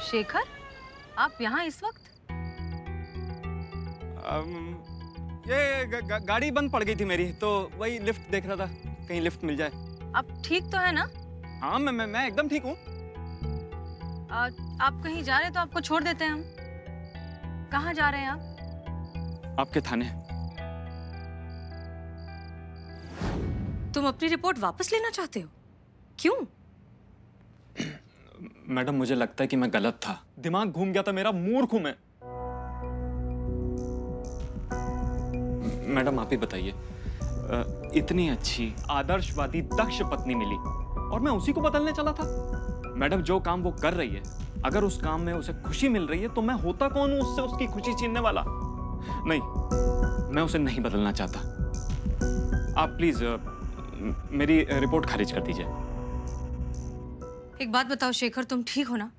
शेखर, आप यहाँ इस वक्त? ये गाड़ी बंद पड़ गई थी मेरी, तो वही लिफ्ट देख रहा था, कहीं लिफ्ट मिल जाए। आप ठीक तो है ना? हाँ, मैं एकदम ठीक हूँ। आप कहीं जा रहे हैं तो आपको छोड़ देते हैं हम। कहाँ जा रहे हैं आप? आपके थाने। तुम अपनी रिपोर्ट वापस लेना चाहते हो? क्यों? मैडम, मुझे लगता है कि मैं गलत था, दिमाग घूम गया था मेरा, मूर्ख हूं मैं। मैडम, आप ही बताइए, इतनी अच्छी आदर्शवादी दक्ष पत्नी मिली और मैं उसी को बदलने चला था। मैडम, जो काम वो कर रही है, अगर उस काम में उसे खुशी मिल रही है तो मैं होता कौन हूं उससे उसकी खुशी छीनने वाला? नहीं, मैं उसे नहीं बदलना चाहता। आप प्लीज मेरी रिपोर्ट खारिज कर दीजिए। एक बात बताओ शेखर, तुम ठीक हो ना?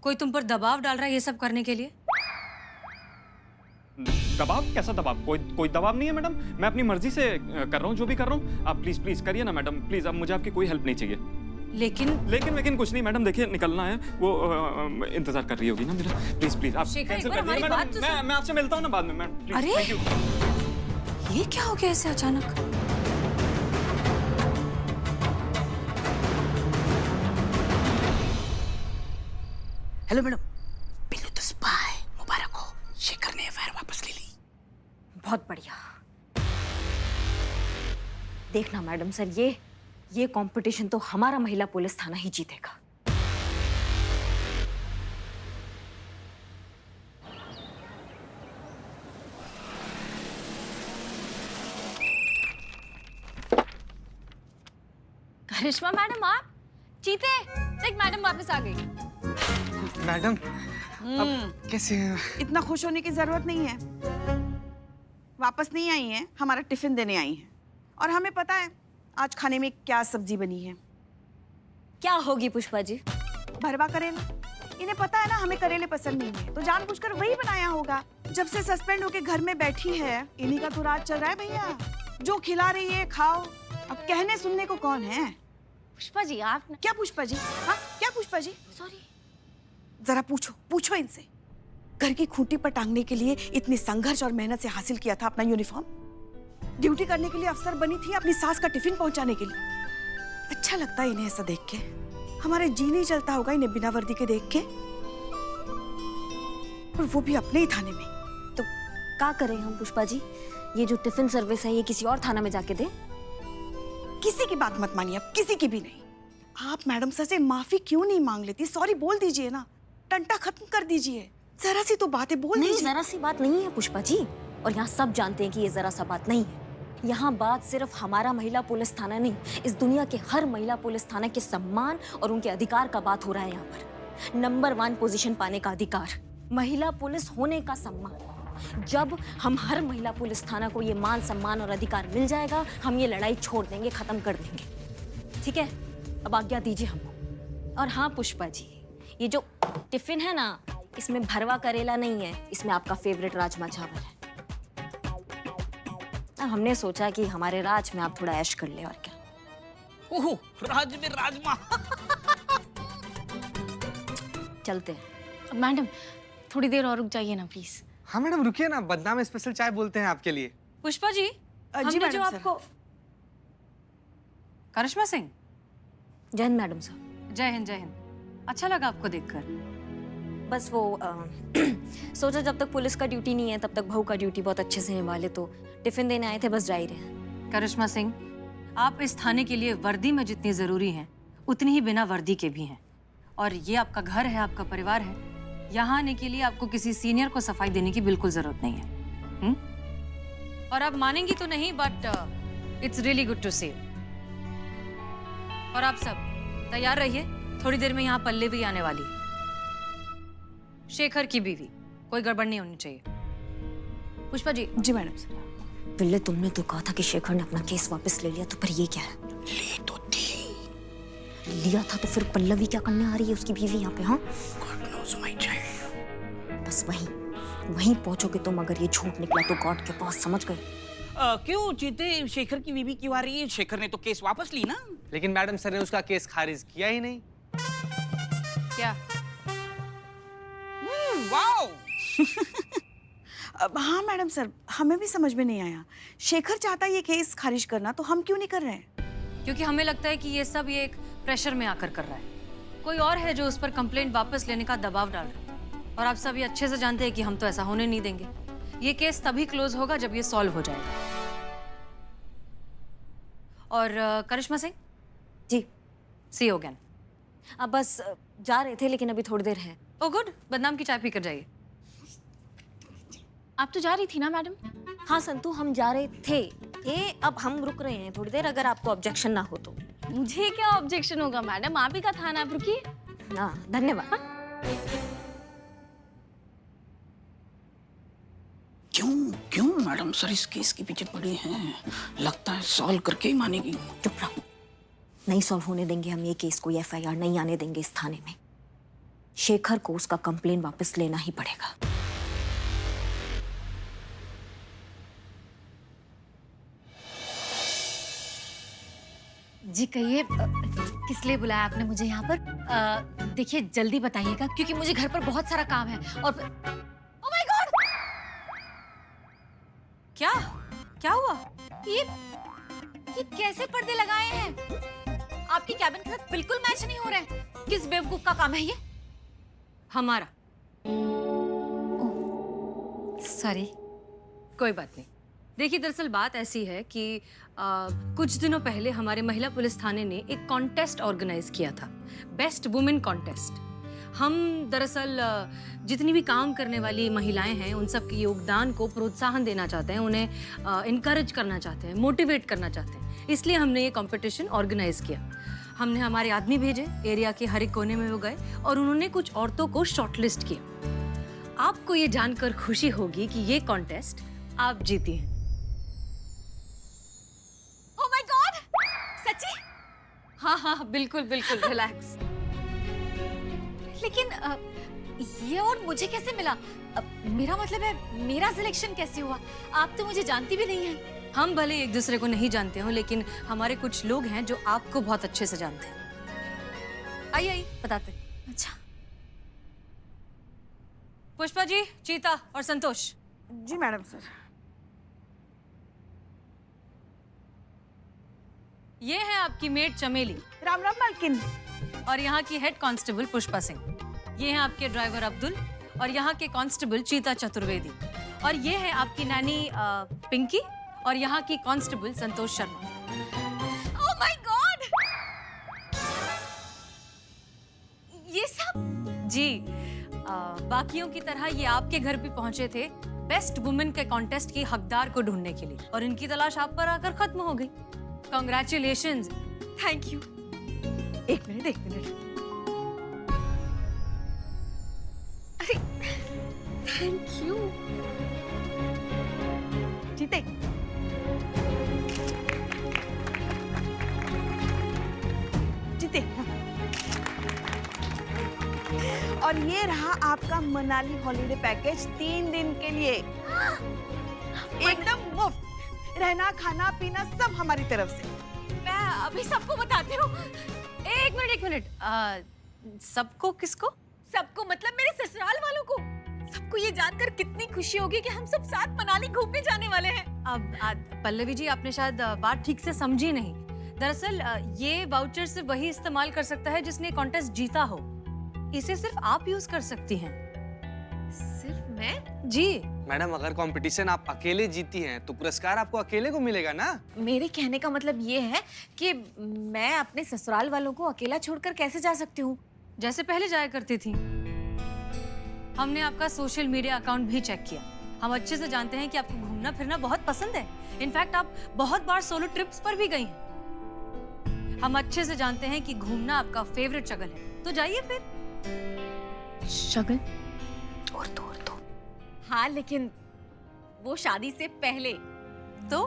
कोई तुम पर दबाव डाल रहा है ये सब करने के लिए? दबाव? कैसा दबाव? कोई दबाव नहीं है मैडम, मैं अपनी मर्जी से कर रहा हूँ जो भी कर रहा हूँ। आप प्लीज करिए ना मैडम, प्लीज। अब मुझे आपकी कोई हेल्प नहीं चाहिए। लेकिन कुछ नहीं मैडम, देखिए निकलना है, वो इंतजार कर रही होगी ना मेरा। प्लीज आप शेखर, एक बार हमारी बात तो सुन। मैं आपसे मिलता हूँ ना बाद में मैडम, प्लीज। अरे, थैंक यू। ये क्या हो गया ऐसे अचानक? Hello madam, Billu the spy, मुबारक हो, शेखर ने एफआईआर वापस ले ली। बहुत बढ़िया। देखना मैडम सर, ये कंपटीशन तो हमारा महिला पुलिस थाना ही जीतेगा। करिश्मा मैडम, आप जीते। देख, मैडम वापस आ गई। मैडम, अब कैसे? इतना खुश होने की जरूरत नहीं है। वापस नहीं आई हैं, हमारा टिफिन देने आई हैं। और हमें पता है आज खाने में क्या सब्जी बनी है। क्या होगी पुष्पा जी? भरवा करेला। इन्हें पता है ना हमें करेले पसंद नहीं है, तो जानबूझकर वही बनाया होगा। जब से सस्पेंड होके घर में बैठी है, इन्हीं का तो राज चल रहा है भैया। जो खिला रही है खाओ, अब कहने सुनने को कौन है? पुष्पा जी, आप न... क्या पुष्पा जी? हाँ, क्या पुष्पा जी? सॉरी। जरा पूछो इनसे। घर की खूंटी पर टांगने के लिए इतनी संघर्ष और मेहनत से हासिल किया था अपना यूनिफॉर्म। ड्यूटी करने के लिए अफसर बनी थी अपनी सास का टिफिन पहुंचाने के लिए। अच्छा लगता है इन्हें ऐसा देख के। हमारे जी नहीं चलता होगा इन्हें बिना वर्दी के देख के, और वो भी अपने ही थाने में। तो क्या करें हम पुष्पा जी? ये जो टिफिन सर्विस है ये किसी और थाना में जाके दे? किसी की बात मत मानिए, अब किसी की भी नहीं। आप मैडम सर से माफी क्यों नहीं मांग लेती? सॉरी बोल दीजिए ना, टंटा खत्म कर दीजिए। जरा सी तो बातें बोल नहीं, दीजिए। जरा सी बात नहीं है पुष्पा जी, और यहाँ सब जानते हैं कि ये जरा सा बात नहीं है। यहाँ बात सिर्फ हमारा महिला पुलिस थाना नहीं, इस दुनिया के हर महिला पुलिस थाना के सम्मान और उनके अधिकार का बात हो रहा है। यहाँ पर नंबर 1 पोजीशन पाने का अधिकार, महिला पुलिस होने का सम्मान। जब हम हर महिला पुलिस थाना को ये मान सम्मान और अधिकार मिल जाएगा, हम ये लड़ाई छोड़ देंगे, खत्म कर देंगे। ठीक है, अब आज्ञा दीजिए हमको। और हाँ पुष्पा जी, ये जो टिफिन है ना, इसमें भरवा करेला नहीं है, इसमें आपका फेवरेट राजमा चावल है। हमने सोचा कि हमारे राज में आप थोड़ा ऐश कर ले, और क्या। ओहो, राज में राजमा। चलते हैं। मैडम, थोड़ी देर और रुक जाइए ना प्लीज। हाँ मैडम, रुकिए ना, बदनाम स्पेशल चाय बोलते हैं आपके लिए। पुष्पा जी, हमने मैडम जो सर। आपको... करिश्मा सिंह, जय हिंद मैडम साहब। जय हिंद। जय हिंद। अच्छा लगा आपको देखकर। बस वो सोचा जब तक पुलिस का ड्यूटी नहीं है तब तक बहू का ड्यूटी बहुत अच्छे से निभा ले, तो टिफिन देने आए थे, बस जा ही रहे। करिश्मा सिंह, आप इस थाने के लिए वर्दी में जितनी जरूरी हैं, उतनी ही बिना वर्दी के भी हैं। और ये आपका घर है, आपका परिवार है। यहाँ आने के लिए आपको किसी सीनियर को सफाई देने की बिल्कुल जरूरत नहीं है। और आप मानेंगी तो नहीं, but it's really good to see you. और आप सब तैयार रहिए, थोड़ी देर में यहाँ पल्लवी आने वाली है, शेखर की बीवी। कोई गड़बड़ नहीं होनी चाहिए। पुष्पा जी। जी मैडम सर। विल्ले, तुमने तो कहा था कि शेखर ने अपना केस वापस ले लिया, तो फिर ये क्या है? ले तो थी। लिया था तो फिर पल्लवी क्या करने आ रही है उसकी बीवी यहाँ पे? हाँ, God knows my child। बस वहीं पहुंचोगे तुम। अगर ये झूठ निकला तो गॉड के पास, समझ गए? क्यों चीते, शेखर की बीवी क्यों आ रही है? शेखर ने तो केस वापस ली ना। लेकिन मैडम सर ने उसका केस खारिज किया ही नहीं। क्या वाओ! हाँ मैडम सर, हमें भी समझ में नहीं आया। शेखर चाहता है ये केस खारिज करना, तो हम क्यों नहीं कर रहे हैं? क्योंकि हमें लगता है कि ये सब ये एक प्रेशर में आकर कर रहा है। कोई और है जो उस पर कंप्लेंट वापस लेने का दबाव डाल रहा है। और आप सब ये अच्छे से जानते हैं कि हम तो ऐसा होने नहीं देंगे। ये केस तभी क्लोज होगा जब ये सॉल्व हो जाएगा। और करिश्मा सिंह जी, सी यू अगेन। अब बस जा रहे थे, लेकिन अभी थोड़ी देर है। ओ गुड, बदनाम की चाय पीकर जाइए। आप तो जा रही थी ना मैडम? हाँ संतू, हम जा रहे थे। अब हम रुक रहे हैं थोड़ी देर, अगर आपको ऑब्जेक्शन ना हो तो। मुझे क्या ऑब्जेक्शन होगा मैडम, आप ही का था ना, आप रुकिए। हाँ, धन्यवाद। क्यों मैडम सर इस केस के पीछे पड़े हैं? लगता है सॉल्व करके ही मानेगी। चुप रहो, नहीं सॉल्व होने देंगे हम ये केस। कोई FIR नहीं आने देंगे इस थाने में। शेखर को उसका कंप्लेन वापस लेना ही पड़ेगा। जी कहिए, किस लिए बुलाया आपने मुझे यहाँ पर? देखिए जल्दी बताइएगा, क्योंकि मुझे घर पर बहुत सारा काम है। और ओह माय गॉड! क्या क्या हुआ? ये कैसे पर्दे लगाए हैं? आपकी कैबिन के साथ बिल्कुल मैच नहीं हो रहे हैं। किस बेवकूफ का काम है ये? हमारा। सॉरी। कोई बात नहीं। देखिए, दरअसल बात ऐसी है कि कुछ दिनों पहले हमारे महिला पुलिस थाने ने एक कॉन्टेस्ट ऑर्गेनाइज किया था, बेस्ट वुमेन कॉन्टेस्ट। हम दरअसल जितनी भी काम करने वाली महिलाएं हैं उन सब के योगदान को प्रोत्साहन देना चाहते हैं, उन्हें इनकरेज करना चाहते हैं, मोटिवेट करना चाहते हैं। इसलिए हमने ये कंपटीशन ऑर्गेनाइज किया। हमने हमारे आदमी भेजे, एरिया के हर एक कोने में वो गए और उन्होंने कुछ औरतों को शॉर्टलिस्ट किया। आपको ये जानकर खुशी होगी कि ये कॉन्टेस्ट आप जीती हैं। Oh my God! सच्ची? हाँ हाँ, बिल्कुल बिल्कुल, रिलैक्स। लेकिन ये और मुझे कैसे मिला? मेरा मतलब है, मेरा सिलेक्शन कैसे हुआ? आप तो मुझे जानती भी नहीं हैं। हम भले एक दूसरे को नहीं जानते हो, लेकिन हमारे कुछ लोग हैं जो आपको बहुत अच्छे से जानते हैं। आइए आइए, बताते। अच्छा। पुष्पा जी, चीता और संतोष। जी मैडम सर। ये है आपकी मेड चमेली राम राम मालकिन। और यहाँ की हेड कांस्टेबल पुष्पा सिंह। ये हैं आपके ड्राइवर अब्दुल और यहाँ के कांस्टेबल चीता चतुर्वेदी। और ये है आपकी नैनी पिंकी और यहाँ की constable Santosh Sharma. Oh my God! ये सब? जी, बाकियों की तरह ये आपके घर भी पहुंचे थे बेस्ट वुमेन के कॉन्टेस्ट की हकदार को ढूंढने के लिए, और इनकी तलाश आप पर आकर खत्म हो गई। कांग्रेचुलेशंस। Thank you. एक मिनट। अरे थैंक यू। जीते। जीते। और ये रहा आपका मनाली हॉलिडे पैकेज 3 दिन के लिए, एकदम मुफ्त। रहना खाना पीना सब हमारी तरफ से। मैं अभी सबको बताती हूँ। एक मिनट, सबको किसको? सबको मतलब मेरे ससुराल वालों को। सबको ये जानकर कितनी खुशी होगी कि हम सब साथ मनाली घूमने जाने वाले हैं। अब पल्लवी जी, आपने शायद बात ठीक से समझी नहीं। दरअसल ये वाउचर सिर्फ वही इस्तेमाल कर सकता है जिसने कॉन्टेस्ट जीता हो। इसे सिर्फ आप यूज कर सकती हैं। सिर्फ मैं? जी मैडम, अगर कंपटीशन आप अकेले जीती हैं तो पुरस्कार आपको अकेले को मिलेगा ना। मेरे कहने का मतलब ये है कि मैं अपने ससुराल वालों को अकेला छोड़कर कैसे जा सकती हूँ? जैसे पहले जाया करती थी। हमने आपका सोशल मीडिया अकाउंट भी चेक किया। हम अच्छे से जानते हैं कि आपको घूमना फिरना बहुत पसंद है। इनफैक्ट आप बहुत बार सोलो ट्रिप्स पर भी गई हैं। हम अच्छे से जानते हैं कि घूमना आपका फेवरेट शगल है, तो जाइए फिर। शगल? और तो हाँ, लेकिन वो शादी से पहले। तो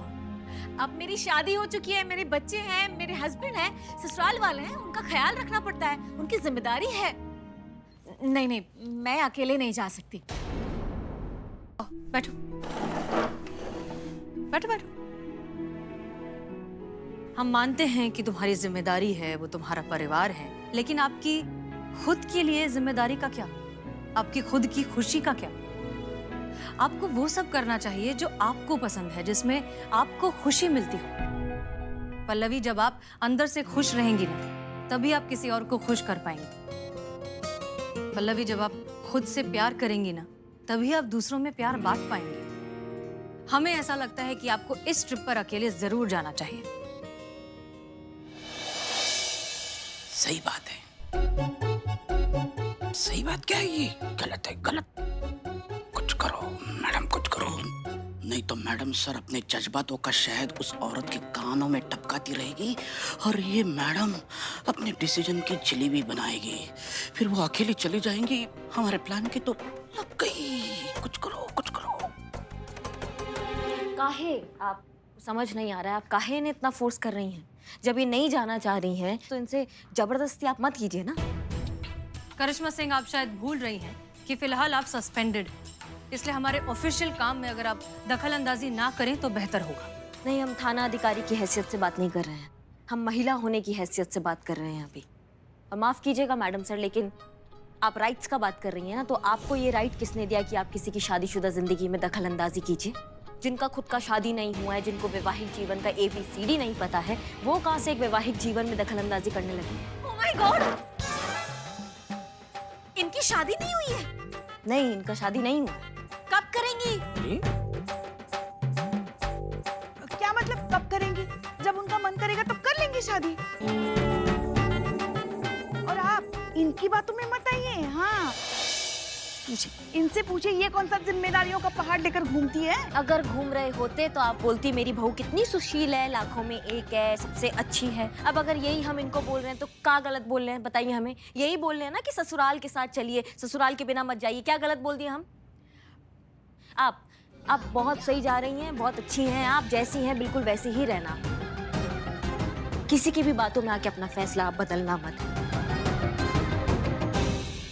अब मेरी शादी हो चुकी है, मेरे बच्चे हैं, मेरे हस्बैंड हैं, ससुराल वाले हैं, उनका ख्याल रखना पड़ता है, उनकी जिम्मेदारी है। नहीं, मैं अकेले नहीं जा सकती। बैठो। हम मानते हैं कि तुम्हारी जिम्मेदारी है, वो तुम्हारा परिवार है, लेकिन आपकी खुद के लिए जिम्मेदारी का क्या? आपकी खुद की खुशी का क्या? आपको वो सब करना चाहिए जो आपको पसंद है, जिसमें आपको खुशी मिलती हो। पल्लवी, जब आप अंदर से खुश रहेंगी ना, तभी आप किसी और को खुश कर पाएंगी। पल्लवी, जब आप खुद से प्यार करेंगी ना, तभी आप दूसरों में प्यार बांट पाएंगे। हमें ऐसा लगता है कि आपको इस ट्रिप पर अकेले जरूर जाना चाहिए। सही बात है। सही बात क्या है ये? गलत है, गलत। कुछ करो मैडम, कुछ करो, नहीं तो मैडम सर अपने जज्बातों का शहद उस औरत के कानों में टपकाती रहेगी और ये मैडम अपने डिसीजन की जलेबी बनाएगी। फिर वो अकेली चली जाएंगी। हमारे प्लान की तो लग गई। कुछ करो, कुछ करो। काहे आप समझ नहीं आ रहा है, आप काहे ने इतना फोर्स कर रही हैं? जब ये नहीं जाना चाह रही हैं तो इनसे जबरदस्ती आप मत कीजिए ना। करिश्मा सिंह, आप शायद भूल रही हैं कि फिलहाल आप सस्पेंडेड, इसलिए हमारे ऑफिशियल काम में अगर आप दखल अंदाजी ना करें तो बेहतर होगा। नहीं, हम थाना अधिकारी की हैसियत से बात नहीं कर रहे हैं, हम महिला होने की हैसियत से बात कर रहे हैं अभी। और माफ कीजिएगा मैडम सर, लेकिन आप राइट्स का बात कर रही हैं ना, तो आपको ये राइट किसने दिया कि आप किसी की शादीशुदा जिंदगी में दखल अंदाजी कीजिए? जिनका खुद का शादी नहीं हुआ है, जिनको वैवाहिक जीवन का ABCD नहीं पता है, वो कहाँ से एक वैवाहिक जीवन में दखल अंदाजी करने लगे? ओह माय गॉड, इनकी शादी नहीं हुई है? नहीं, इनका शादी नहीं हुआ। कब करेंगी? क्या मतलब कब करेंगी? जब उनका मन करेगा तब कर लेंगे शादी। और आप इनकी बातों में मत आइए। हाँ, इनसे पूछे ये कौन सा जिम्मेदारियों का पहाड़ लेकर घूमती है। अगर घूम रहे होते तो आप बोलती मेरी बहू कितनी सुशील है, लाखों में एक है, सबसे अच्छी है। अब अगर यही हम इनको बोल रहे हैं तो क्या गलत बोल रहे हैं बताइए हमें? यही बोल रहे हैं ना कि ससुराल के साथ चलिए, ससुराल के बिना मत जाइए। क्या गलत बोल दिए हम? आप बहुत सही जा रही हैं, बहुत अच्छी हैं, आप जैसी हैं बिल्कुल वैसे ही रहना। किसी की भी बातों में आके अपना फैसला आप बदलना मत।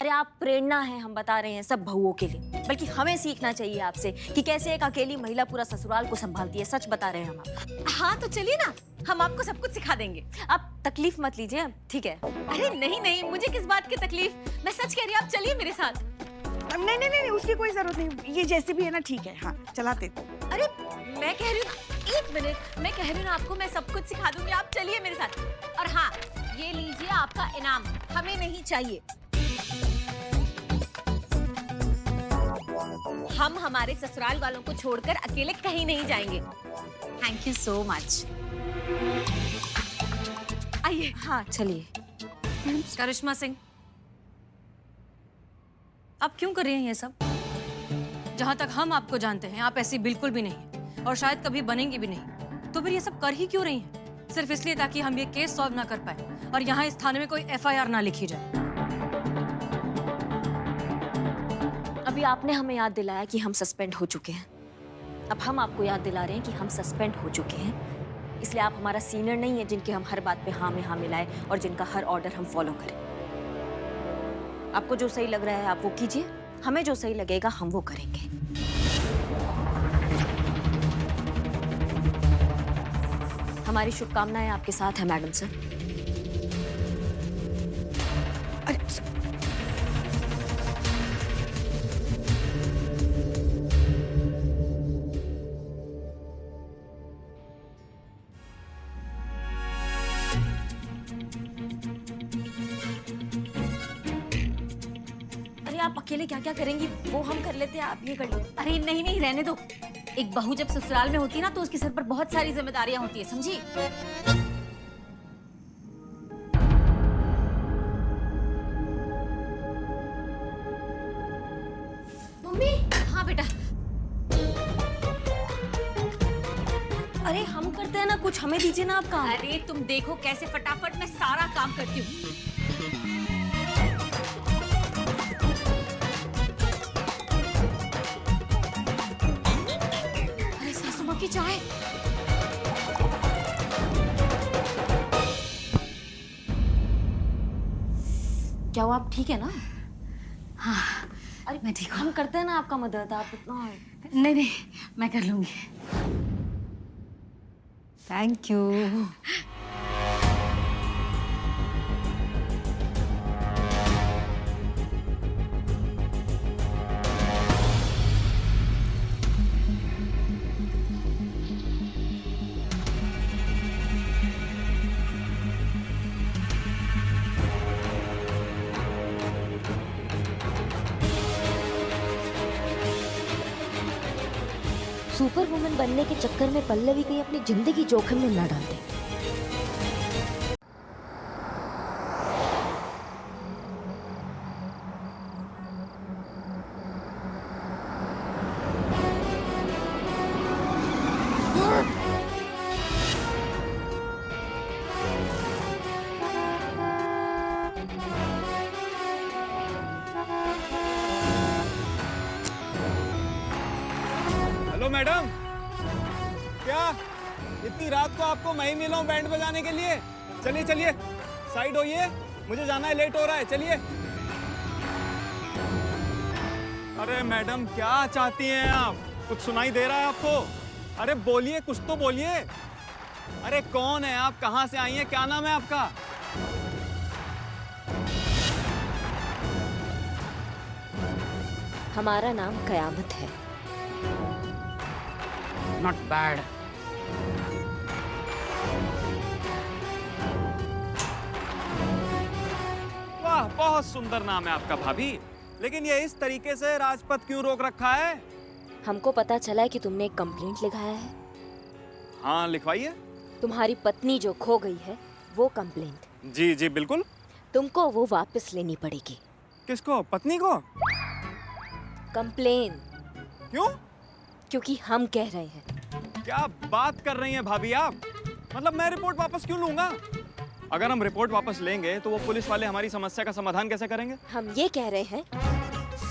अरे आप प्रेरणा हैं, हम बता रहे हैं सब बहुओं के लिए, बल्कि हमें सीखना चाहिए आपसे कि कैसे एक अकेली महिला पूरा ससुराल को संभालती है। सच बता रहे हैं हम आपको। हाँ तो चलिए ना, हम आपको सब कुछ सिखा देंगे। आप तकलीफ मत लीजिए, ठीक है? अरे नहीं नहीं, मुझे किस बात की तकलीफ, मैं सच कह रही हूँ, आप चलिए मेरे साथ। नहीं नहीं नहीं, उसकी कोई जरूरत नहीं, ये जैसे भी है ना ठीक है। हाँ चलाते। अरे मैं कह रही हूँ ना, एक मिनट, मैं कह रही हूँ ना आपको, मैं सब कुछ सिखा दूंगी, आप चलिए मेरे साथ। और हाँ, ये लीजिए आपका इनाम, हमें नहीं चाहिए। हम हमारे ससुराल वालों को छोड़कर अकेले कहीं नहीं जाएंगे। Thank you so much. आइए। हाँ चलिए। करिश्मा सिंह, आप क्यों कर रही हैं ये सब? जहां तक हम आपको जानते हैं आप ऐसी बिल्कुल भी नहीं हैं और शायद कभी बनेंगी भी नहीं। तो फिर ये सब कर ही क्यों रही हैं? सिर्फ इसलिए ताकि हम ये केस सॉल्व ना कर पाए और यहाँ इस थाने में कोई FIR ना लिखी जाए। अभी आपने हमें याद दिलाया कि हम सस्पेंड हो चुके हैं, अब हम आपको याद दिला रहे हैं कि हम सस्पेंड हो चुके हैं। इसलिए आप हमारा सीनियर नहीं है जिनके हम हर बात पे हाँ में हाँ मिलाएं और जिनका हर ऑर्डर हम फॉलो करें। आपको जो सही लग रहा है आप वो कीजिए, हमें जो सही लगेगा हम वो करेंगे। हमारी शुभकामनाएं आपके साथ है मैडम सर। आप अकेले क्या क्या करेंगी वो हम कर लेते हैं, आप ये कर लो। अरे नहीं नहीं, रहने दो। एक बहू जब ससुराल में होती है ना तो उसके सर पर बहुत सारी जिम्मेदारियां होती है, समझी? मम्मी। हाँ बेटा। अरे हम करते हैं ना कुछ, हमें दीजिए ना आप काम। अरे तुम देखो कैसे फटाफट मैं सारा काम करती हूँ। की चाय। क्या वो आप ठीक है ना? हाँ, अरे मैं ठीक हूँ। हम करते हैं ना आपका मदद, आप इतना। नहीं नहीं, मैं कर लूंगी। Thank you. सुपर वुमन बनने के चक्कर में पल्लवी कहीं अपनी जिंदगी जोखिम में न डाल दे। हेलो मैडम, क्या इतनी रात को आपको मैं ही मिला हूँ बैंड बजाने के लिए? चलिए चलिए साइड होइए, मुझे जाना है, लेट हो रहा है, चलिए। अरे मैडम क्या चाहती हैं आप? कुछ सुनाई दे रहा है आपको? अरे बोलिए, कुछ तो बोलिए। अरे कौन है आप, कहाँ से आई हैं, क्या नाम है आपका? हमारा नाम कयामत है। Not bad. वाह, बहुत सुंदर नाम है आपका भाभी, लेकिन ये इस तरीके से राजपथ क्यों रोक रखा है? हमको पता चला है कि तुमने एक कंप्लेंट लिखाया है। हाँ लिखवाइए। तुम्हारी पत्नी जो खो गई है वो कंप्लेंट। जी जी बिल्कुल। तुमको वो वापस लेनी पड़ेगी। किसको, पत्नी को? कंप्लेन। क्यों? क्योंकि हम कह रहे हैं। क्या बात कर रही हैं भाभी आप? मतलब मैं रिपोर्ट वापस क्यों लूंगा? अगर हम रिपोर्ट वापस लेंगे तो वो पुलिस वाले हमारी समस्या का समाधान कैसे करेंगे? हम ये कह रहे हैं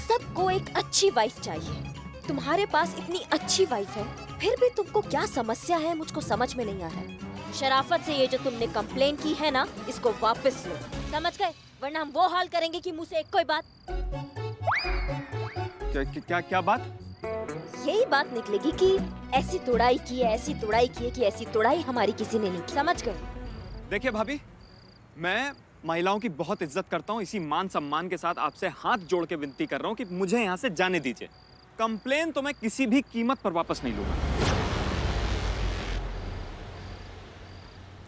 सबको एक अच्छी वाइफ चाहिए। तुम्हारे पास इतनी अच्छी वाइफ है, फिर भी तुमको क्या समस्या है मुझको समझ में नहीं आ रहा है। शराफत से ये जो तुमने कंप्लेन की है ना, इसको वापस लो, समझ गए? वरना हम वो हाल करेंगे कि मुंह से एक कोई बात। क्या बात? यही बात निकलेगी कि ऐसी तोड़ाई की है, ऐसी तोड़ाई की है कि ऐसी तोड़ाई हमारी किसी ने नहीं की, समझ गए? देखिए भाभी, मैं महिलाओं की बहुत इज्जत करता हूँ, इसी मान सम्मान के साथ आपसे हाथ जोड़ के विनती कर रहा हूँ कि मुझे यहाँ से जाने दीजिए। कंप्लेन तो मैं किसी भी कीमत पर वापस नहीं लूंगा।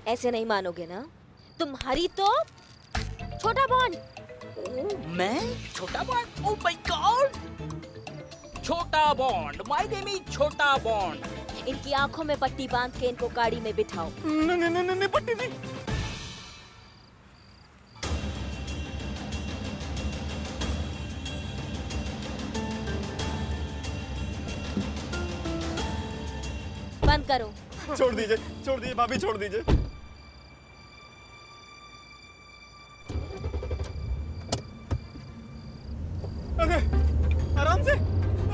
ऐसे नहीं मानोगे ना? तुम्हारी तो छोटा बॉन्ड। मैं छोटा बॉन्ड? Oh my God! छोटा बॉन्ड, माय नेम इज छोटा बॉन्ड। इनकी आंखों में पट्टी बांध के इनको गाड़ी में बिठाओ। नहीं पट्टी नहीं। बंद करो। छोड़ दीजिए भाभी, छोड़ दीजिए। अरे आराम से,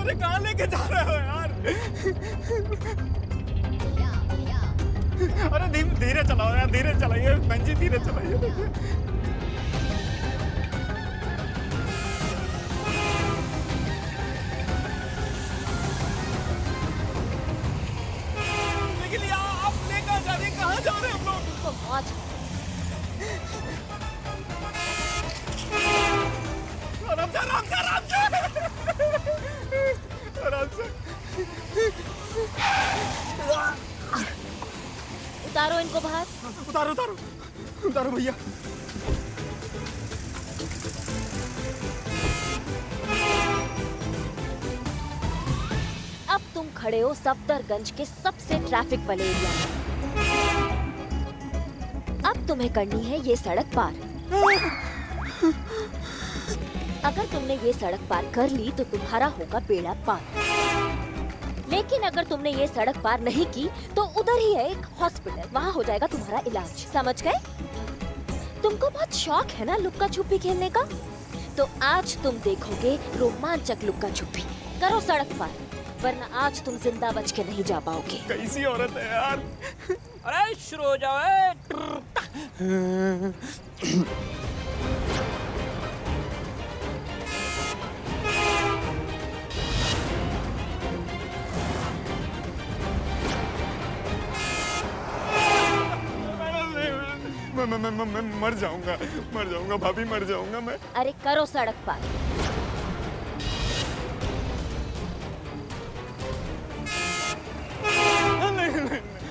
अरे कहाँ लेके जा रहे हो यार? अरे धीरे चलाओ यार, धीरे चलाइए बहन जी, धीरे चलाइए। लेकिन यार आप लेकर जा रहे, कहाँ जा रहे हैं हम लोग? तो मौज। आराम से, आराम से, आराम से, आराम से। उतारो इनको बाहर। उतारो उतारो उतारो भैया। अब तुम खड़े हो सफदरगंज के सबसे ट्रैफिक वाले एरिया में। अब तुम्हें करनी है ये सड़क पार। अगर तुमने ये सड़क पार कर ली तो तुम्हारा होगा बेड़ा पार। लेकिन अगर तुमने ये सड़क पार नहीं की तो उधर ही है एक हॉस्पिटल, वहाँ हो जाएगा तुम्हारा इलाज, समझ गए? तुमको बहुत शौक है ना लुक्का छुपी खेलने का, तो आज तुम देखोगे रोमांचक लुक्का छुपी। करो सड़क पार, वरना आज तुम जिंदा बच के नहीं जा पाओगे। कैसी औरत है यार? अरे शुरू हो जाओ। मैं मर जाऊंगा भाभी, मर जाऊंगा मैं। अरे करो सड़क पार।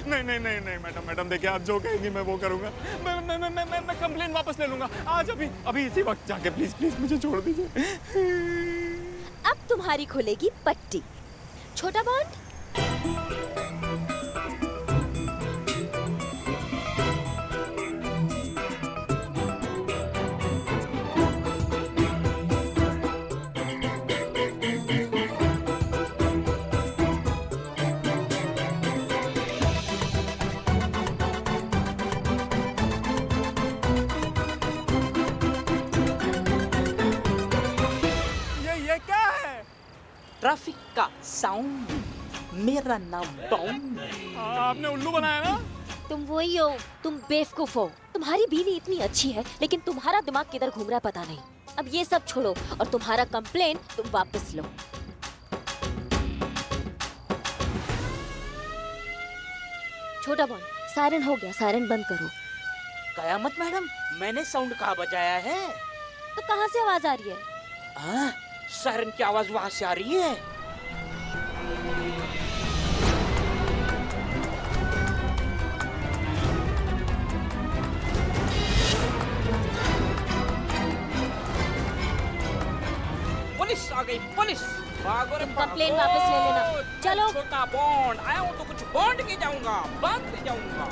नहीं मैडम देखिए, आप जो कहेंगी मैं वो करूंगा। मैं कंप्लेन वापस ले लूंगा आज, अभी इसी वक्त जाके। प्लीज मुझे छोड़ दीजिए। अब तुम्हारी खुलेगी पट्टी। छोटा बॉन्ड, ये क्या है? ट्रैफिक का साउंड, मेरा नाम बॉन्ड। आपने उल्लू बनाया ना? तुम वही हो, तुम बेवकूफ हो। तुम्हारी बीवी इतनी अच्छी है लेकिन तुम्हारा दिमाग किधर घूम रहा है पता नहीं। अब ये सब छोड़ो और तुम्हारा कंप्लेन तुम वापस लो। छोटा बॉन्ड, सायरन हो गया, सायरन बंद करो। कयामत मैडम, मैंने साउंड कहाँ बजाया है? तो कहाँ से आवाज आ रही है? हाँ, सायरन की आवाज वहां से आ रही है। पुलिस आ गई, पुलिस! भागो रे, तुम कंप्लेन वापस ले लेना। चलो। छोटा बॉन्ड आया हूँ तो कुछ बॉन्ड के जाऊंगा, बांध के जाऊंगा।